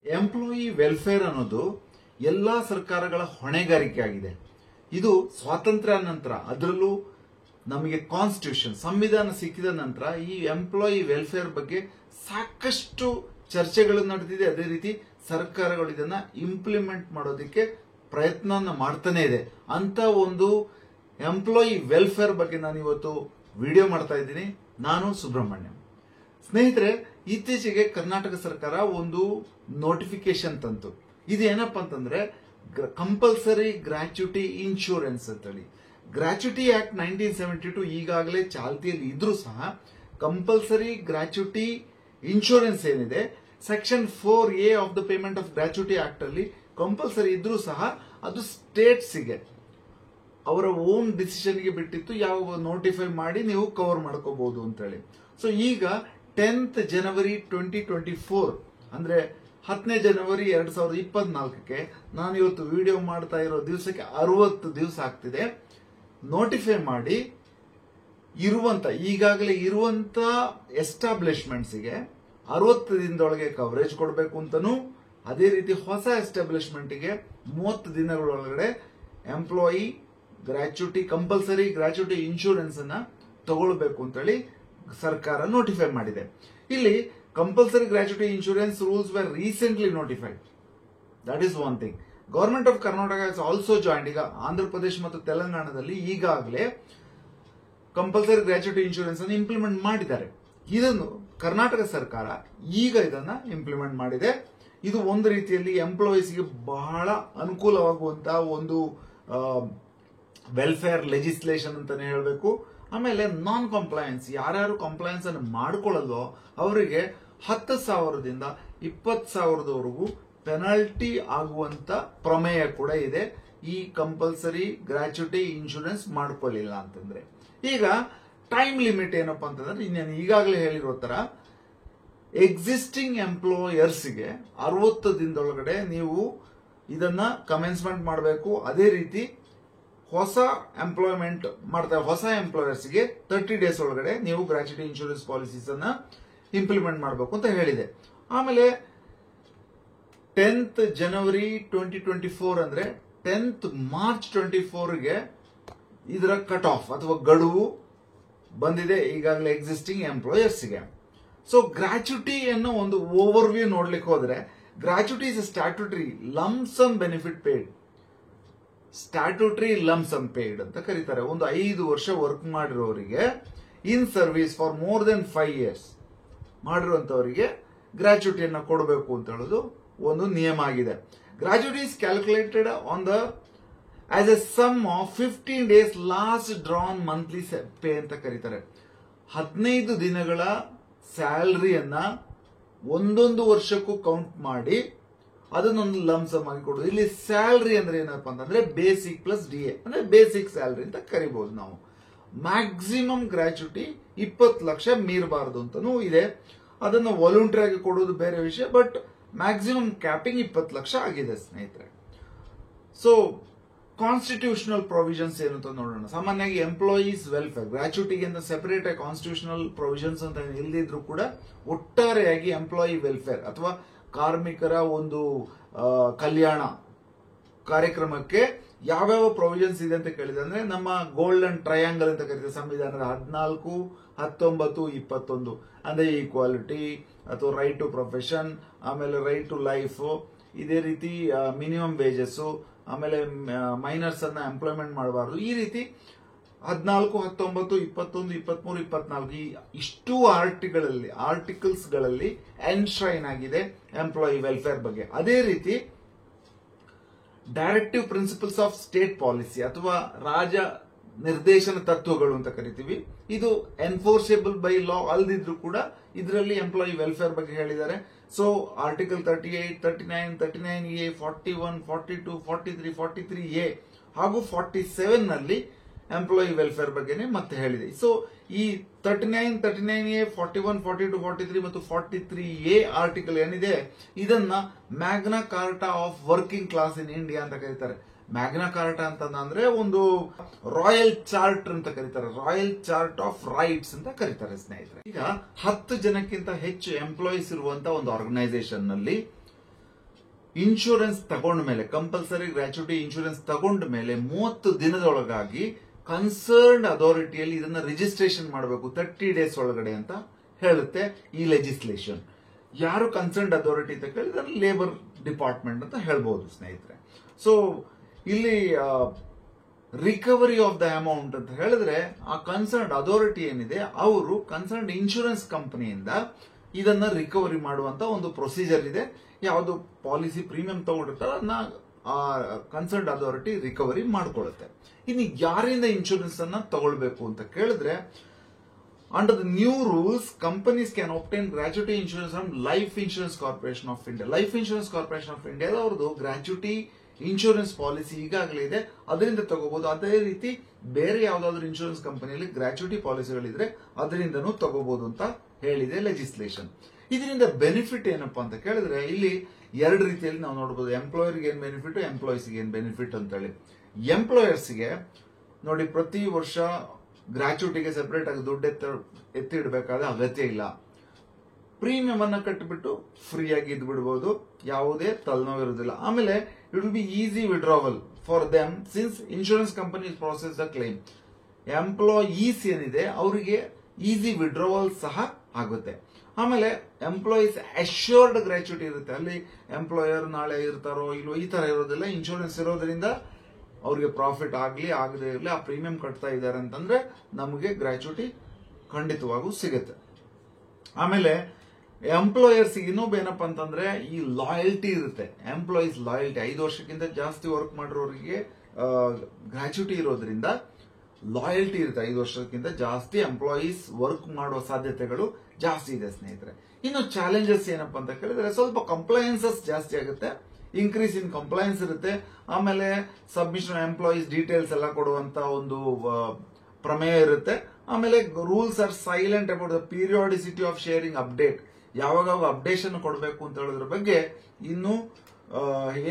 Employee welfare ಅನ್ನೋದು ಎಲ್ಲಾ ಸರ್ಕಾರಗಳ ಹೊಣೆಗಾರಿಕೆ ಆಗಿದೆ. ಇದು ಸ್ವಾತಂತ್ರ್ಯ ನಂತರ, ಅದರಲ್ಲೂ ನಮಗೆ ಕಾನ್ಸ್ಟಿಟ್ಯೂಷನ್ ಸಂವಿಧಾನ ಸಿಕ್ಕಿದ ನಂತರ ಈ ಎಂಪ್ಲಾಯಿ ವೆಲ್ಫೇರ್ ಬಗ್ಗೆ ಸಾಕಷ್ಟು ಚರ್ಚೆಗಳು ನಡೆದಿದೆ. ಅದೇ ರೀತಿ ಸರ್ಕಾರಗಳು ಇದನ್ನ ಇಂಪ್ಲಿಮೆಂಟ್ ಮಾಡೋದಕ್ಕೆ ಪ್ರಯತ್ನ ಮಾಡ್ತಾನೆ ಇದೆ. ಅಂತ ಒಂದು ಎಂಪ್ಲಾಯಿ ವೆಲ್ಫೇರ್ ಬಗ್ಗೆ ನಾನು ಇವತ್ತು ವಿಡಿಯೋ ಮಾಡ್ತಾ ಇದ್ದೀನಿ. ನಾನು ಸುಬ್ರಹ್ಮಣ್ಯಂ. ಸ್ನೇಹಿತರೆ, ಇತ್ತೀಚೆಗೆ ಕರ್ನಾಟಕ ಸರ್ಕಾರ ಒಂದು ನೋಟಿಫಿಕೇಶನ್ ತಂತು. ಇದು ಏನಪ್ಪಾ ಅಂತಂದ್ರೆ ಕಂಪಲ್ಸರಿ ಗ್ರಾಚ್ಯುಟಿ ಇನ್ಶೂರೆನ್ಸ್ ಅಂತೇಳಿ. ಗ್ರಾಚ್ಯುಟಿ ಆಕ್ಟ್ 1972 ಈಗಾಗಲೇ ಚಾಲ್ತಿಯಲ್ಲಿ ಇದ್ರೂ ಸಹ ಕಂಪಲ್ಸರಿ ಗ್ರಾಚ್ಯುಟಿ ಇನ್ಶೂರೆನ್ಸ್ ಏನಿದೆ section 4A of the payment of gratuity act ಅಲ್ಲಿ ಕಂಪಲ್ಸರಿ ಇದ್ರೂ ಸಹ ಅದು ಸ್ಟೇಟ್ಸ್ಗೆ ಅವರ ಓನ್ ಡಿಸಿಷನ್ಗೆ ಬಿಟ್ಟಿತ್ತು, ಯಾವ ನೋಟಿಫೈ ಮಾಡಿ ನೀವು ಕವರ್ ಮಾಡ್ಕೋಬಹುದು ಅಂತೇಳಿ. ಸೊ ಈಗ 10th ಜನವರಿ 2024 ಅಂದ್ರೆ 10ನೇ ಜನವರಿ 2024ಕ್ಕೆ ನಾನು ಇವತ್ತು ವಿಡಿಯೋ ಮಾಡ್ತಾ ಇರೋ ದಿವಸಕ್ಕೆ 60 ದಿವಸ ಆಗ್ತಿದೆ. ನೋಟಿಫೈ ಮಾಡಿ ಈಗಾಗಲೇ ಇರುವಂತ ಎಸ್ಟಾಬ್ಲಿಷ್ಮೆಂಟ್ಸ್ಗೆ 60 ದಿನದೊಳಗೆ ಕವರೇಜ್ ಕೊಡಬೇಕು ಅಂತನೂ, ಅದೇ ರೀತಿ ಹೊಸ ಎಸ್ಟಾಬ್ಲಿಷ್ಮೆಂಟ್ಗೆ 30 ದಿನಗಳೊಳಗಡೆ employee gratuity compulsory gratuity insurance ಅನ್ನ ತಗೊಳ್ಬೇಕು ಅಂತೇಳಿ ಸರ್ಕಾರ ನೋಟಿಫೈ ಮಾಡಿದೆ. ಇಲ್ಲಿ compulsory gratuity insurance rules were recently notified. That is one thing. Government of Karnataka is also joint. ಈಗ ಆಂಧ್ರ ಪ್ರದೇಶ ಮತ್ತು ತೆಲಂಗಾಣದಲ್ಲಿ ಈಗಾಗಲೇ ಕಂಪಲ್ಸರಿ ಗ್ರಾಚ್ಯುಟಿ ಇನ್ಶೂರೆನ್ಸ್ ಅನ್ನು ಇಂಪ್ಲಿಮೆಂಟ್ ಮಾಡಿದ್ದಾರೆ. ಇದನ್ನು ಕರ್ನಾಟಕ ಸರ್ಕಾರ ಈಗ ಇದನ್ನ ಇಂಪ್ಲಿಮೆಂಟ್ ಮಾಡಿದೆ. ಇದು ಒಂದು ರೀತಿಯಲ್ಲಿ ಎಂಪ್ಲಾಯೀಸ್ಗೆ ಬಹಳ ಅನುಕೂಲವಾಗುವಂತಹ ಒಂದು ವೆಲ್ಫೇರ್ ಲೆಜಿಸ್ಲೇಷನ್ ಅಂತಾನೆ ಹೇಳಬೇಕು. ಆಮೇಲೆ ನಾನ್ ಕಂಪ್ಲಯನ್ಸ್, ಯಾರ್ಯಾರು ಕಂಪ್ಲಯನ್ಸ್ ಅನ್ನು ಮಾಡಿಕೊಳ್ಳಲ್ವೋ ಅವರಿಗೆ 10,000ದಿಂದ 20,000ದವರೆಗೂ ಪೆನಾಲ್ಟಿ ಆಗುವಂತ ಪ್ರಮೇಯ ಕೂಡ ಇದೆ, ಈ ಕಂಪಲ್ಸರಿ ಗ್ರಾಚ್ಯುಟಿ ಇನ್ಶೂರೆನ್ಸ್ ಮಾಡ್ಕೊಳ್ಳಿಲ್ಲ ಅಂತಂದ್ರೆ. ಈಗ ಟೈಮ್ ಲಿಮಿಟ್ ಏನಪ್ಪಾ ಅಂತಂದ್ರೆ, ನಾನು ಈಗಾಗಲೇ ಹೇಳಿರೋ ತರ ಎಕ್ಸಿಸ್ಟಿಂಗ್ ಎಂಪ್ಲಾಯರ್ಸ್ಗೆ 60 ದಿನದೊಳಗಡೆ ನೀವು ಇದನ್ನ ಕಮೆನ್ಸ್ಮೆಂಟ್ ಮಾಡಬೇಕು. ಅದೇ ರೀತಿ ಹೊಸ ಎಂಪ್ಲಾಯ್ಮೆಂಟ್ ಹೊಸ ಎಂಪ್ಲಾಯರ್ಸ್ಗೆ 30 ಡೇಸ್ ಒಳಗಡೆ ನೀವು ಗ್ರಾಚ್ಯುಟಿ ಇನ್ಶೂರೆನ್ಸ್ ಪಾಲಿಸೀಸ್ ಅನ್ನ ಇಂಪ್ಲಿಮೆಂಟ್ ಮಾಡಬೇಕು ಅಂತ ಹೇಳಿದೆ. ಆಮೇಲೆ 10th ಜನವರಿ 2024 ಅಂದ್ರೆ 10th ಮಾರ್ಚ್ 2024ಗೆ ಇದರ ಕಟ್ ಆಫ್ ಅಥವಾ ಗಡುವು ಬಂದಿದೆ ಈಗಾಗಲೇ ಎಕ್ಸಿಸ್ಟಿಂಗ್ ಎಂಪ್ಲಾಯರ್ಸ್ಗೆ. ಸೊ ಗ್ರಾಚ್ಯುಟಿ ಅನ್ನೋ ಒಂದು ಓವರ್ ವ್ಯೂ ನೋಡ್ಲಿಕ್ಕೆ ಹೋದ್ರೆ, gratuity is statutory lump sum benefit paid. Statutory lump sum paid ಅಂತ ಕರೀತಾರೆ. ಒಂದು 5 ವರ್ಷ ವರ್ಕ್ ಮಾಡಿರೋರಿಗೆ in service for more than 5 years ಮಾಡಿರುವಂತವರಿಗೆ ಗ್ರಾಚ್ಯುಟಿಯನ್ನ ಕೊಡಬೇಕು ಅಂತ ಹೇಳೋದು ಒಂದು ನಿಯಮ ಆಗಿದೆ. Gratuity is calculated on the as a sum of 15 days last drawn monthly pay ಅಂತ ಕರೀತಾರೆ. 15 ದಿನಗಳ ಸ್ಯಾಲರಿಯನ್ನ ಒಂದೊಂದು ವರ್ಷಕ್ಕೂ ಕೌಂಟ್ ಮಾಡಿ ಅದನ್ನೊಂದು ಲಂಸಮ್ ಆಗಿ ಕೊಡೋದು. ಇಲ್ಲಿ ಸ್ಯಾಲರಿ ಅಂದ್ರೆ ಏನಪ್ಪಾ ಅಂತಂದ್ರೆ ಬೇಸಿಕ್ ಪ್ಲಸ್ DA ಅಂದ್ರೆ ಬೇಸಿಕ್ ಸ್ಯಾಲರಿ ಅಂತ ಕರಿಬಹುದು ನಾವು. ಮ್ಯಾಕ್ಸಿಮಮ್ ಗ್ರಾಚ್ಯುಟಿ 20 ಲಕ್ಷ ಮೀರಬಾರದು ಅಂತಾನೂ ಇದೆ. ಅದನ್ನ ವಾಲಂಟರಿ ಆಗಿ ಕೊಡೋದು ಬೇರೆ ವಿಷಯ, ಬಟ್ ಮ್ಯಾಕ್ಸಿಮಮ್ ಕ್ಯಾಪಿಂಗ್ 20 ಲಕ್ಷ ಆಗಿದೆ ಸ್ನೇಹಿತರೆ. ಸೊ ಕಾನ್ಸ್ಟಿಟ್ಯೂಷನಲ್ ಪ್ರೊವಿಷನ್ಸ್ ಏನು ಅಂತ ನೋಡೋಣ. ಸಾಮಾನ್ಯವಾಗಿ ಎಂಪ್ಲಾಯೀಸ್ ವೆಲ್ಫೇರ್ ಗ್ರಾಚ್ಯುಟಿಗೆ ಸೆಪರೇಟ್ ಆಗಿ ಕಾನ್ಸ್ಟಿಟ್ಯೂಷನಲ್ ಪ್ರೊವಿಷನ್ಸ್ ಅಂತ ಇಲ್ಲದಿದ್ರು ಕೂಡ ಒಟ್ಟಾರೆಯಾಗಿ ಎಂಪ್ಲಾಯಿ ವೆಲ್ಫೇರ್ ಅಥವಾ ಕಾರ್ಮಿಕರ ಒಂದು ಕಲ್ಯಾಣ ಕಾರ್ಯಕ್ರಮಕ್ಕೆ ಯಾವ್ಯಾವ ಪ್ರೊವಿಷನ್ಸ್ ಇದೆ ಅಂತ ಕೇಳಿದ್ರೆ, ಅಂದ್ರೆ ನಮ್ಮ ಗೋಲ್ಡನ್ ಟ್ರಯಾಂಗಲ್ ಅಂತ ಕರೀತಾರೆ ಸಂವಿಧಾನದ 14, 19, 21 ಅಂದ್ರೆ ಈಕ್ವಾಲಿಟಿ ಅಥವಾ ರೈಟ್ ಟು ಪ್ರೊಫೆಷನ್, ಆಮೇಲೆ ರೈಟ್ ಟು ಲೈಫ್, ಇದೇ ರೀತಿ ಮಿನಿಮಮ್ ವೇಜಸ್, ಆಮೇಲೆ ಮೈನರ್ಸ್ ಅನ್ನ ಎಂಪ್ಲಾಯ್ಮೆಂಟ್ ಮಾಡಬಾರದು. ಈ ರೀತಿ 14, 19, 21, 23, 24 ಇಷ್ಟು ಆರ್ಟಿಕಲ್ಸ್ ಗಳಲ್ಲಿ ಎನ್ಶ್ರೈನ್ ಆಗಿದೆ ಎಂಪ್ಲಾಯಿ ವೆಲ್ಫೇರ್ ಬಗ್ಗೆ. ಅದೇ ರೀತಿ directive principles of state policy ಅಥವಾ ರಾಜ ನಿರ್ದೇಶನ ತತ್ವಗಳು ಅಂತ ಕರಿತೀವಿ. ಇದು ಎನ್ಫೋರ್ಸೇಬಲ್ ಬೈ ಲಾ ಅಲ್ದಿದ್ರು ಕೂಡ ಇದರಲ್ಲಿ ಎಂಪ್ಲಾಯಿ ವೆಲ್ಫೇರ್ ಬಗ್ಗೆ ಹೇಳಿದ್ದಾರೆ. ಸೊ ಆರ್ಟಿಕಲ್ 38, 39, 39A, 41, 42, 43, 43A ಹಾಗೂ 47 ನಲ್ಲಿ ಎಂಪ್ಲಾಯಿ ವೆಲ್ಫೇರ್ ಬಗ್ಗೆನೇ ಮತ್ತೆ ಹೇಳಿದೆ. ಸೊ ಈ 39, 39A, 41, 42, 43 ಮತ್ತು 43A ಆರ್ಟಿಕಲ್ ಏನಿದೆ ಇದನ್ನ Magna Carta of working class in India ಅಂತ ಕರೀತಾರೆ. ಮ್ಯಾಗ್ನಾ ಕಾರ್ಟಾ ಅಂತಂದ್ರೆ ಒಂದು ರಾಯಲ್ ಚಾರ್ಟ್ ಅಂತ ಕರೀತಾರೆ, ರಾಯಲ್ ಚಾರ್ಟ್ ಆಫ್ ರೈಟ್ಸ್ ಅಂತ ಕರೀತಾರೆ ಸ್ನೇಹಿತರೆ. ಈಗ 10 ಜನಕ್ಕಿಂತ ಹೆಚ್ಚು ಎಂಪ್ಲಾಯೀಸ್ ಇರುವಂತ ಒಂದು ಆರ್ಗನೈಸೇಷನ್ ನಲ್ಲಿ ಇನ್ಶೂರೆನ್ಸ್ ತಗೊಂಡ ಮೇಲೆ, ಕಂಪಲ್ಸರಿ ಗ್ರಾಚ್ಯುಟಿ ಇನ್ಶೂರೆನ್ಸ್ ತಗೊಂಡ ಮೇಲೆ 30 ದಿನದೊಳಗಾಗಿ ಕನ್ಸರ್ನ್ಡ್ ಅಥಾರಿಟಿಯಲ್ಲಿ ಇದನ್ನ ರಿಜಿಸ್ಟ್ರೇಷನ್ ಮಾಡಬೇಕು 30 ಡೇಸ್ ಒಳಗಡೆ ಅಂತ ಹೇಳುತ್ತೆ ಈ ಲೆಜಿಸ್ಲೇಷನ್. ಯಾರು ಕನ್ಸರ್ನ್ಡ್ ಅಥಾರಿಟಿ ಅಂತ ಕೇಳಿದ್ರೆ ಲೇಬರ್ ಡಿಪಾರ್ಟ್ಮೆಂಟ್ ಅಂತ ಹೇಳ್ಬಹುದು ಸ್ನೇಹಿತರೆ. ಸೊ ಇಲ್ಲಿ ರಿಕವರಿ ಆಫ್ ದ ಅಮೌಂಟ್ ಅಂತ ಹೇಳಿದ್ರೆ ಆ ಕನ್ಸರ್ನ್ಡ್ ಅಥಾರಿಟಿ ಏನಿದೆ ಅವರು ಕನ್ಸರ್ನ್ಡ್ ಇನ್ಶೂರೆನ್ಸ್ ಕಂಪನಿಯಿಂದ ಇದನ್ನ ರಿಕವರಿ ಮಾಡುವಂತ ಒಂದು ಪ್ರೊಸೀಜರ್ ಇದೆ. ಯಾವುದು ಪಾಲಿಸಿ ಪ್ರೀಮಿಯಂ ತಗೊಂಡಿರ್ತಾರ ಅದನ್ನ ಕನ್ಸರ್ನ್ಡ್ ಅಥಾರಿಟಿ ರಿಕವರಿ ಮಾಡ್ಕೊಳ್ಳುತ್ತೆ. ಇನ್ನು ಯಾರಿಂದ ಇನ್ಶೂರೆನ್ಸ್ ಅನ್ನ ತಗೊಳ್ಬೇಕು ಅಂತ ಕೇಳಿದ್ರೆ, under the new rules companies can obtain gratuity insurance from life insurance corporation of India. Life insurance corporation of India ಅವ್ರದ್ದು ಗ್ರಾಚ್ಯುಟಿ ಇನ್ಶೂರೆನ್ಸ್ ಪಾಲಿಸಿ ಈಗಾಗಲೇ ಇದೆ, ಅದರಿಂದ ತಗೋಬಹುದು. ಅದೇ ರೀತಿ ಬೇರೆ ಯಾವ್ದಾದ್ರು ಇನ್ಶೂರೆನ್ಸ್ ಕಂಪನಿಯಲ್ಲಿ ಗ್ರಾಚ್ಯುಟಿ ಪಾಲಿಸಿಗಳಿದ್ರೆ ಅದರಿಂದನೂ ತಗೋಬಹುದು ಅಂತ ಹೇಳಿದೆ ಲೆಜಿಸ್ಲೇಷನ್. ಇದರಿಂದ ಬೆನಿಫಿಟ್ ಏನಪ್ಪಾ ಅಂತ ಕೇಳಿದ್ರೆ ಇಲ್ಲಿ ಎರಡು ರೀತಿಯಲ್ಲಿ ನಾವು ನೋಡಬಹುದು. ಎಂಪ್ಲಾಯರ್ಗೆ ಏನ್ ಬೆನಿಫಿಟ್, ಎಂಪ್ಲಾಯೀಸ್ಗೆ ಏನ್ ಬೆನಿಫಿಟ್ ಅಂತ ಹೇಳಿ. ಎಂಪ್ಲಾಯರ್ಸ್ಗೆ ನೋಡಿ, ಪ್ರತಿ ವರ್ಷ ಗ್ರಾಚ್ಯುಟಿಗೆ ಸೆಪರೇಟ್ ಆಗಿ ದುಡ್ಡು ಎತ್ತಿಡಬೇಕಾದ ಅಗತ್ಯ ಇಲ್ಲ. ಪ್ರೀಮಿಯಂ ಅನ್ನ ಕಟ್ಟಿಬಿಟ್ಟು ಫ್ರೀ ಆಗಿ ಇದ್ ಬಿಡಬಹುದು, ಯಾವುದೇ ತಲೆನೋವು ಇರುವುದಿಲ್ಲ. ಆಮೇಲೆ it will be easy withdrawal for them since insurance company process the claim. Employees ಏನಿದೆ ಅವರಿಗೆ ಈಸಿ ವಿಡ್ರಾವಲ್ ಸಹ ಆಗುತ್ತೆ. ಆಮೇಲೆ ಎಂಪ್ಲಾಯೀಸ್ ಅಶ್ಯೂರ್ಡ್ ಗ್ರಾಚ್ಯುಟಿ ಇರುತ್ತೆ. ಅಲ್ಲಿ ಎಂಪ್ಲಾಯರ್ ನಾಳೆ ಇರ್ತಾರೋ ಇಲ್ವೋ ಈ ತರ ಇರೋದಿಲ್ಲ. ಇನ್ಶೂರೆನ್ಸ್ ಇರೋದ್ರಿಂದ ಅವ್ರಿಗೆ ಪ್ರಾಫಿಟ್ ಆಗ್ಲಿ ಆಗದೆ ಇರಲಿ ಆ ಪ್ರೀಮಿಯಂ ಕಟ್ತಾ ಇದ್ದಾರೆ ಅಂತಂದ್ರೆ ನಮಗೆ ಗ್ರಾಚ್ಯುಟಿ ಖಂಡಿತವಾಗೂ ಸಿಗುತ್ತೆ. ಆಮೇಲೆ ಎಂಪ್ಲಾಯರ್ಸ್ ಇನ್ನೊಬ್ಬ ಏನಪ್ಪಾ ಅಂತಂದ್ರೆ ಈ ಲಾಯಲ್ಟಿ ಇರುತ್ತೆ. ಎಂಪ್ಲಾಯೀಸ್ ಲಾಯಲ್ಟಿ 5 ವರ್ಷಕ್ಕಿಂತ ಜಾಸ್ತಿ ವರ್ಕ್ ಮಾಡಿರೋರಿಗೆ ಗ್ರಾಚ್ಯುಟಿ ಇರೋದ್ರಿಂದ ಲಾಯಲ್ಟಿ ಇರುತ್ತೆ. 5 ವರ್ಷಕ್ಕಿಂತ ಜಾಸ್ತಿ ಎಂಪ್ಲಾಯೀಸ್ ವರ್ಕ್ ಮಾಡುವ ಸಾಧ್ಯತೆಗಳು ಜಾಸ್ತಿ ಇದೆ ಸ್ನೇಹಿತರೆ. ಇನ್ನು ಚಾಲೆಂಜಸ್ ಏನಪ್ಪಾ ಅಂತ ಕೇಳಿದ್ರೆ ಸ್ವಲ್ಪ ಕಂಪ್ಲೈನ್ಸಸ್ ಜಾಸ್ತಿ ಆಗುತ್ತೆ, ಇನ್ಕ್ರೀಸ್ ಇನ್ ಕಂಪ್ಲೈನ್ಸ್ ಇರುತ್ತೆ. ಆಮೇಲೆ ಸಬ್ಮಿಷನ್ ಎಂಪ್ಲಾಯೀಸ್ ಡೀಟೇಲ್ಸ್ ಎಲ್ಲ ಕೊಡುವಂತ ಒಂದು ಪ್ರಮೇಯ ಇರುತ್ತೆ. ಆಮೇಲೆ rules are silent about the periodicity of sharing update. ಯಾವಾಗ ಅಪ್ಡೇಷನ್ ಕೊಡಬೇಕು ಅಂತ ಹೇಳೋದ್ರ ಬಗ್ಗೆ ಇನ್ನು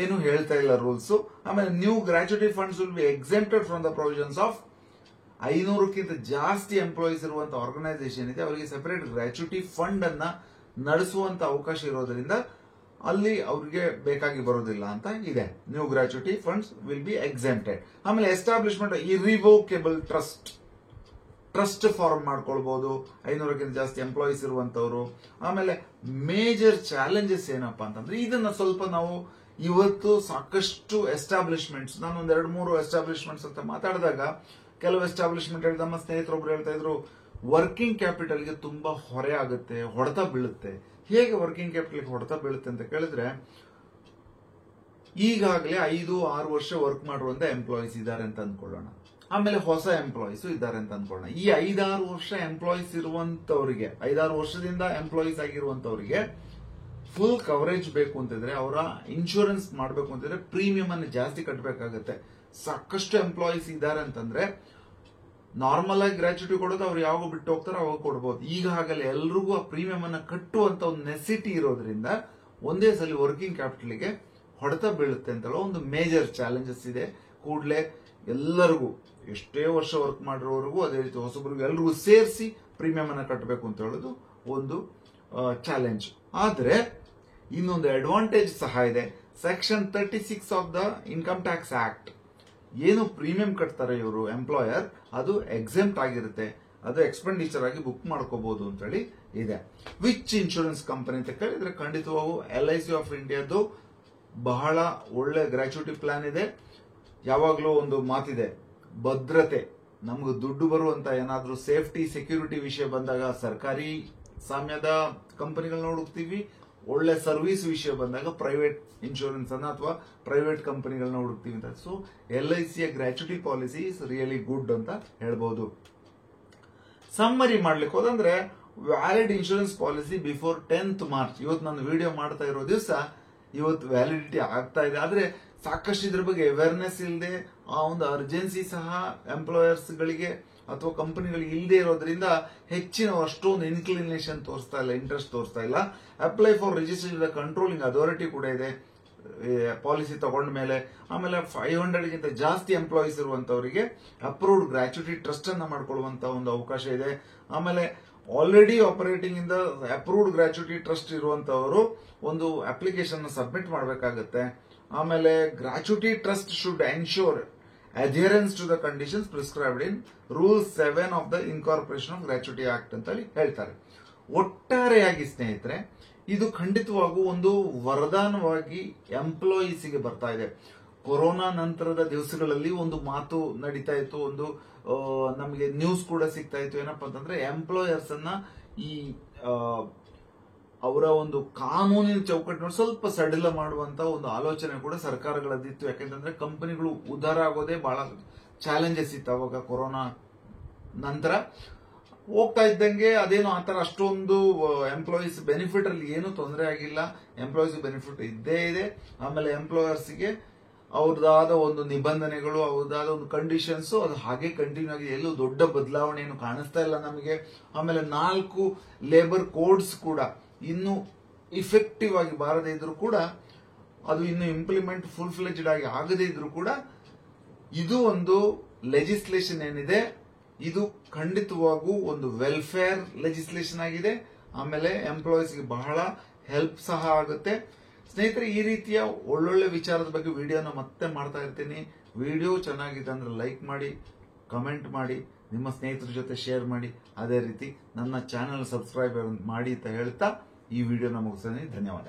ಏನು ಹೇಳ್ತಾ ಇಲ್ಲ ರೂಲ್ಸ್. ಆಮೇಲೆ new gratuity funds will be exempted from the provisions of 500ಕ್ಕಿಂತ ಜಾಸ್ತಿ ಎಂಪ್ಲಾಯೀಸ್ ಇರುವಂತಹ ಆರ್ಗನೈಸೇಷನ್ ಇದೆ ಅವರಿಗೆ ಸೆಪರೇಟ್ ಗ್ರಾಚ್ಯುಟಿ ಫಂಡ್ ಅನ್ನ ನಡೆಸುವಂತ ಅವಕಾಶ ಇರೋದ್ರಿಂದ ಅಲ್ಲಿ ಅವ್ರಿಗೆ ಬೇಕಾಗಿ ಬರೋದಿಲ್ಲ ಅಂತ ಇದೆ. New gratuity funds will be exempted. ಆಮೇಲೆ ಎಸ್ಟಾಬ್ಲಿಷ್ಮೆಂಟ್ ಇರಿವೋಕೇಬಲ್ ಟ್ರಸ್ಟ್ ಫಾರ್ಮ್ ಮಾಡ್ಕೊಳ್ಬಹುದು 500ಕ್ಕಿಂತ ಜಾಸ್ತಿ ಎಂಪ್ಲಾಯೀಸ್ ಇರುವಂತವ್ರು. ಆಮೇಲೆ ಮೇಜರ್ ಚಾಲೆಂಜಸ್ ಏನಪ್ಪಾ ಅಂತಂದ್ರೆ ಇದನ್ನ ಸ್ವಲ್ಪ ನಾವು ಇವತ್ತು ಸಾಕಷ್ಟು ಎಸ್ಟಾಬ್ಲಿಷ್ಮೆಂಟ್ಸ್, ನಾನು ಒಂದ್ 2-3 ಎಸ್ಟಾಬ್ಲಿಷ್ಮೆಂಟ್ಸ್ ಅಂತ ಮಾತಾಡಿದಾಗ ಕೆಲವು ಎಸ್ಟಾಬ್ಲಿಷ್ಮೆಂಟ್ ನಮ್ಮ ಸ್ನೇಹಿತರೊಬ್ರು ಹೇಳ್ತಾ ಇದ್ರು ವರ್ಕಿಂಗ್ ಕ್ಯಾಪಿಟಲ್ಗೆ ತುಂಬಾ ಹೊರೆ ಆಗುತ್ತೆ, ಹೊಡೆತ ಬೀಳುತ್ತೆ. ಹೇಗೆ ವರ್ಕಿಂಗ್ ಕ್ಯಾಪಿಟಲ್ಗೆ ಹೊಡೆತ ಬೀಳುತ್ತೆ ಅಂತ ಕೇಳಿದ್ರೆ, ಈಗಾಗಲೇ 5-6 ವರ್ಷ ವರ್ಕ್ ಮಾಡುವಂತ ಎಂಪ್ಲಾಯೀಸ್ ಇದ್ದಾರೆ ಅಂತ ಅನ್ಕೊಳ್ಳೋಣ. ಆಮೇಲೆ ಹೊಸ ಎಂಪ್ಲಾಯೀಸ್ ಇದ್ದಾರೆ ಅಂತ ಅನ್ಕೊಳ್ಳೋಣ. ಈ 5-6 ವರ್ಷ ಎಂಪ್ಲಾಯೀಸ್ ಇರುವಂತವರಿಗೆ, 5-6 ವರ್ಷದಿಂದ ಎಂಪ್ಲಾಯೀಸ್ ಆಗಿರುವಂತವರಿಗೆ ಫುಲ್ ಕವರೇಜ್ ಬೇಕು ಅಂತಿದ್ರೆ, ಅವರ ಇನ್ಶೂರೆನ್ಸ್ ಮಾಡಬೇಕು ಅಂತಿದ್ರೆ ಪ್ರೀಮಿಯಂ ಅನ್ನು ಜಾಸ್ತಿ ಕಟ್ಟಬೇಕಾಗತ್ತೆ. ಸಾಕಷ್ಟು ಎಂಪ್ಲಾಯೀಸ್ ಇದ್ದಾರೆ ಅಂತಂದ್ರೆ ನಾರ್ಮಲ್ ಆಗಿ ಗ್ರಾಚ್ಯುಟಿ ಕೊಡೋದು ಅವ್ರು ಯಾವಾಗ ಬಿಟ್ಟು ಹೋಗ್ತಾರೋ ಅವಾಗ ಕೊಡಬಹುದು. ಈಗಾಗಲೇ ಎಲ್ರಿಗೂ ಆ ಪ್ರೀಮಿಯಂ ಅನ್ನ ಕಟ್ಟುವಂತ ಒಂದು ನೆಸಿಟಿ ಇರೋದ್ರಿಂದ ಒಂದೇ ಸಲ ವರ್ಕಿಂಗ್ ಕ್ಯಾಪಿಟಲ್ಗೆ ಹೊಡೆತ ಬೀಳುತ್ತೆ ಅಂತ ಒಂದು ಮೇಜರ್ ಚಾಲೆಂಜಸ್ ಇದೆ. ಕೂಡಲೇ ಎಲ್ಲರಿಗೂ ಎಷ್ಟೇ ವರ್ಷ ವರ್ಕ್ ಮಾಡಿರೋರಿಗೂ ಅದೇ ರೀತಿ ಹೊಸಬರಿಗೂ ಎಲ್ರಿಗೂ ಸೇರಿಸಿ ಪ್ರೀಮಿಯಂ ಅನ್ನ ಕಟ್ಟಬೇಕು ಅಂತ ಹೇಳೋದು ಒಂದು ಚಾಲೆಂಜ್. ಆದ್ರೆ ಇನ್ನೊಂದು ಅಡ್ವಾಂಟೇಜ್ ಸಹ ಇದೆ. Section 36 of the income tax act, ಏನು ಪ್ರೀಮಿಯಂ ಕಟ್ತಾರೆ ಇವರು ಎಂಪ್ಲಾಯರ್, ಅದು ಎಕ್ಸೆಂಪ್ಟ್ ಆಗಿರುತ್ತೆ. ಅದು ಎಕ್ಸ್ಪೆಂಡಿಚರ್ ಆಗಿ ಬುಕ್ ಮಾಡ್ಕೋಬಹುದು ಅಂತ ಹೇಳಿ ಇದೆ. ವಿಚ್ ಇನ್ಶೂರೆನ್ಸ್ ಕಂಪನಿ ಅಂತ ಕೇಳಿದ್ರೆ ಖಂಡಿತವಾಗೂ LIC ಆಫ್ ಇಂಡಿಯಾದು ಬಹಳ ಒಳ್ಳೆ ಗ್ರಾಚ್ಯುಟಿ ಪ್ಲಾನ್ ಇದೆ. ಯಾವಾಗ್ಲೂ ಒಂದು ಮಾತಿದೆ, ಭದ್ರತೆ, ನಮ್ಗೆ ದುಡ್ಡು ಬರುವಂತ ಏನಾದ್ರೂ ಸೇಫ್ಟಿ ಸೆಕ್ಯೂರಿಟಿ ವಿಷಯ ಬಂದಾಗ ಸರ್ಕಾರಿ ಸಾಮ್ಯದ ಕಂಪನಿಗಳನ್ನ ಹುಡುಕ್ತಿವಿ, ಒಳ್ಳೆ ಸರ್ವಿಸ್ ವಿಷಯ ಬಂದಾಗ ಪ್ರೈವೇಟ್ ಇನ್ಶೂರೆನ್ಸ್ ಅನ್ನ ಅಥವಾ ಪ್ರೈವೇಟ್ ಕಂಪನಿಗಳನ್ನ ಹುಡುಕ್ತಿವಿ ಅಂತ. So LIC gratuity policy is really good ಅಂತ ಹೇಳ್ಬಹುದು. ಸಮ್ಮರಿ ಮಾಡ್ಲಿಕ್ಕೆ ಹೋದಂದ್ರೆ valid insurance policy before 10th March, ಇವತ್ತು ನಾನು ವಿಡಿಯೋ ಮಾಡ್ತಾ ಇರೋ ದಿವಸ ಇವತ್ತು ವ್ಯಾಲಿಡಿಟಿ ಆಗ್ತಾ ಇದೆ. ಆದ್ರೆ ಸಾಕಷ್ಟು ಇದ್ರ ಬಗ್ಗೆ ಅವೇರ್ನೆಸ್ ಇಲ್ಲದೆ, ಆ ಒಂದು ಅರ್ಜೆನ್ಸಿ ಸಹ ಎಂಪ್ಲಾಯರ್ಸ್ ಗಳಿಗೆ ಅಥವಾ ಕಂಪನಿಗಳಿಗೆ ಇಲ್ಲದೆ ಇರೋದ್ರಿಂದ ಹೆಚ್ಚಿನ ಅಷ್ಟೊಂದು ಇನ್ಕ್ಲಿನೇಷನ್ ತೋರಿಸ್ತಾ ಇಲ್ಲ, ಇಂಟ್ರೆಸ್ಟ್ ತೋರಿಸ್ತಾ ಇಲ್ಲ. Apply for registration controlling authority ಕೂಡ ಇದೆ ಪಾಲಿಸಿ ತಗೊಂಡ ಮೇಲೆ. ಆಮೇಲೆ 500ಗಿಂತ ಜಾಸ್ತಿ ಎಂಪ್ಲಾಯೀಸ್ ಇರುವಂತವರಿಗೆ ಅಪ್ರೂವ್ಡ್ ಗ್ರಾಚ್ಯುಟಿ ಟ್ರಸ್ಟ್ ಅನ್ನ ಮಾಡ್ಕೊಳ್ಳುವಂತ ಒಂದು ಅವಕಾಶ ಇದೆ. ಆಮೇಲೆ already operating in the approved gratuity trust ಇರುವಂತವರು ಒಂದು ಅಪ್ಲಿಕೇಶನ್ ಸಬ್ಮಿಟ್ ಮಾಡಬೇಕಾಗುತ್ತೆ. ಆಮೇಲೆ gratuity trust should ensure adherence to the conditions prescribed in Rule 7 of the Incorporation of Gratuity Act ಅಂತ ಹೇಳ್ತಾರೆ. ಒಟ್ಟಾರೆಯಾಗಿ ಸ್ನೇಹಿತರೆ, ಇದು ಖಂಡಿತವಾಗೂ ಒಂದು ವರದಾನವಾಗಿ ಎಂಪ್ಲಾಯೀಸ್ಗೆ ಬರ್ತಾ ಇದೆ. ಕೊರೋನಾ ನಂತರದ ದಿವಸಗಳಲ್ಲಿ ಒಂದು ಮಾತು ನಡೀತಾ ಇತ್ತು, ಒಂದು ನಮಗೆ ನ್ಯೂಸ್ ಕೂಡ ಸಿಗ್ತಾ ಇತ್ತು. ಏನಪ್ಪಾ ಅಂತಂದ್ರೆ ಎಂಪ್ಲಾಯರ್ಸ್ ಅನ್ನ ಈ ಅವರ ಒಂದು ಕಾನೂನಿನ ಚೌಕಟ್ಟಿನ ಸ್ವಲ್ಪ ಸಡಿಲ ಮಾಡುವಂತ ಒಂದು ಆಲೋಚನೆ ಕೂಡ ಸರ್ಕಾರಗಳದ್ದಿತ್ತು. ಯಾಕೆಂತಂದ್ರೆ ಕಂಪನಿಗಳು ಉದ್ಧಾರ ಆಗೋದೇ ಬಹಳ ಚಾಲೆಂಜಸ್ ಇತ್ತು ಅವಾಗ ಕೊರೋನಾ ನಂತರ. ಹೋಗ್ತಾ ಇದ್ದಂಗೆ ಅದೇನು ಆತರ ಅಷ್ಟೊಂದು ಎಂಪ್ಲಾಯೀಸ್ ಬೆನಿಫಿಟ್ ಅಲ್ಲಿ ಏನು ತೊಂದರೆ ಆಗಿಲ್ಲ, ಎಂಪ್ಲಾಯೀಸ್ ಬೆನಿಫಿಟ್ ಇದ್ದೇ ಇದೆ. ಆಮೇಲೆ ಎಂಪ್ಲಾಯರ್ಸ್ಗೆ ಅವ್ರದಾದ ಒಂದು ನಿಬಂಧನೆಗಳು, ಅವ್ರದಾದ ಒಂದು ಕಂಡೀಷನ್ಸ್ ಅದು ಹಾಗೆ ಕಂಟಿನ್ಯೂ ಆಗಿದೆ. ಎಲ್ಲೂ ದೊಡ್ಡ ಬದಲಾವಣೆ ಏನು ಕಾಣಿಸ್ತಾ ಇಲ್ಲ ನಮಗೆ. ಆಮೇಲೆ 4 ಲೇಬರ್ ಕೋಡ್ಸ್ ಕೂಡ ಇನ್ನು ಇಫೆಕ್ಟಿವ್ ಆಗಿ ಬಾರದೇ ಇದ್ರು ಕೂಡ, ಅದು ಇನ್ನು ಇಂಪ್ಲಿಮೆಂಟ್ ಫುಲ್ ಫ್ಲೆಜ್ಡ್ ಆಗಿ ಆಗದೇ ಇದ್ರು ಕೂಡ, ಇದು ಒಂದು ಲೆಜಿಸ್ಲೇಷನ್ ಏನಿದೆ ಇದು ಖಂಡಿತವಾಗೂ ಒಂದು ವೆಲ್ಫೇರ್ ಲೆಜಿಸ್ಲೇಷನ್ ಆಗಿದೆ. ಆಮೇಲೆ ಎಂಪ್ಲಾಯೀಸ್ಗೆ ಬಹಳ ಹೆಲ್ಪ್ ಸಹ ಆಗುತ್ತೆ. ಸ್ನೇಹಿತರೆ, ಈ ರೀತಿಯ ಒಳ್ಳೊಳ್ಳೆ ವಿಚಾರದ ಬಗ್ಗೆ ವಿಡಿಯೋನ ಮತ್ತೆ ಮಾಡ್ತಾ ಇರ್ತೀನಿ. ವಿಡಿಯೋ ಚೆನ್ನಾಗಿದೆ ಅಂದ್ರೆ ಲೈಕ್ ಮಾಡಿ, ಕಮೆಂಟ್ ಮಾಡಿ, ನಿಮ್ಮ ಸ್ನೇಹಿತರ ಜೊತೆ ಶೇರ್ ಮಾಡಿ. ಅದೇ ರೀತಿ ನನ್ನ ಚಾನೆಲ್ ಸಬ್ಸ್ಕ್ರೈಬ್ ಮಾಡಿ ಅಂತ ಹೇಳ್ತಾ ಈ ವಿಡಿಯೋನ ಮುಗಿಸ್ತೀನಿ. ಧನ್ಯವಾದ.